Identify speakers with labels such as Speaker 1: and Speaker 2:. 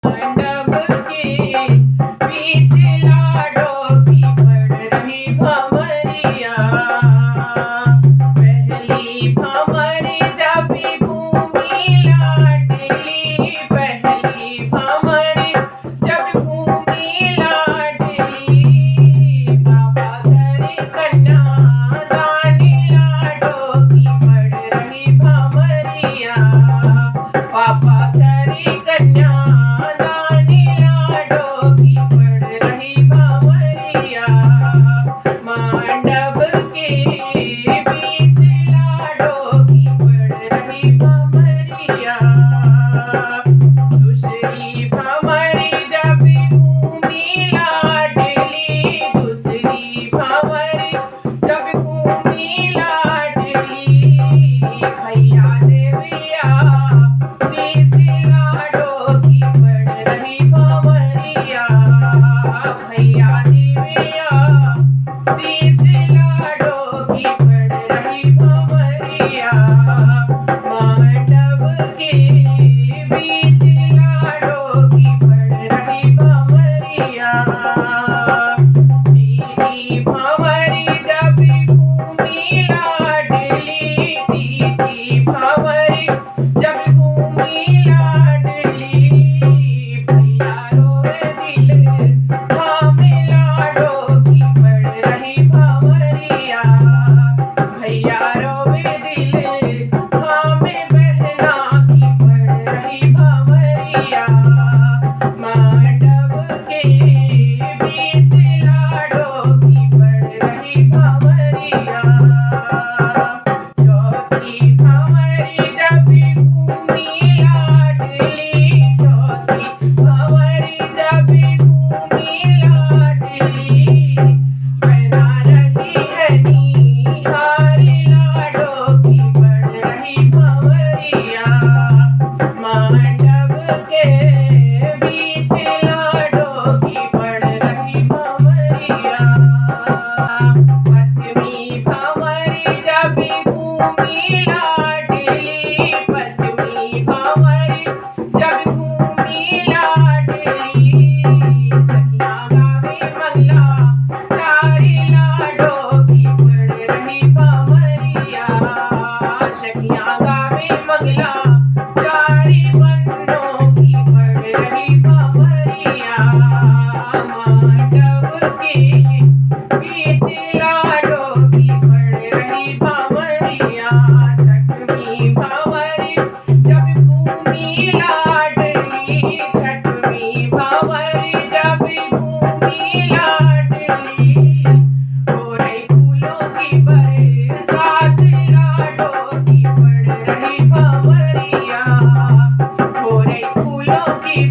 Speaker 1: मंडप के बीच लाडों की पड़ रही भंवरिया। पहली भंवरी जब घूमी लाडली, पहली भंवरी जब घूमी लाडली। बाबा करे कन्यादानी लाडों की पड़ रही भंवरिया। पापा करे कन्यादानी लाडों की पड़ रही भंवरिया। मंडप के बीच लाडों की पड़ रही भंवरिया। दूसरी भंवरी जब घूमी लाडली, दूसरी भंवरी जब घूमी लाडली। भैया देविया शीश लाडों की पड़ रही भंवरिया। भैया देविया शीश लाडों की पड़ रही भंवरिया। मंडप के बीच लाडों की पड़ रही भंवरिया। तीसरी भंवरी जब घूमी लाडली, तीसरी भंवरी जब घूमी लाडली। भैया रोवे दिल थामे लाडों की पड़ रही भंवरिया। भैया रोवे दिल थामे बहना की पड़ रही भंवरिया। मंडप के बीच लाडों की पड़ रही भंवरिया। चौथी भंवरी जब घूमी लाडली, चौथी भंवरी जब घूमी लाडली। बना रही है निहारी लाडों की पड़ रही भंवरिया। मंडप के बीच लाडों की पड़ रही भंवरिया। पश्चिमी भंवरी जब घूमी लाडली, पश्चिमी भंवरी जब घूमी लाडली। सखियाँ गावे मंगला चारी लाडों की पड़ रही भंवरिया। सखियाँ गावे मंगला चारी बन्नों की पड़ रही भंवरिया। मंडप के बीच लाडों की पड़ रही भंवरिया। छठवीं भंवरी जब घूमी लाडली, छठवीं भंवरी जब घूमी लाडली। हो रही फूलों की बरसात लाडों की पड़ रही भंवरिया। हो रही फूलों की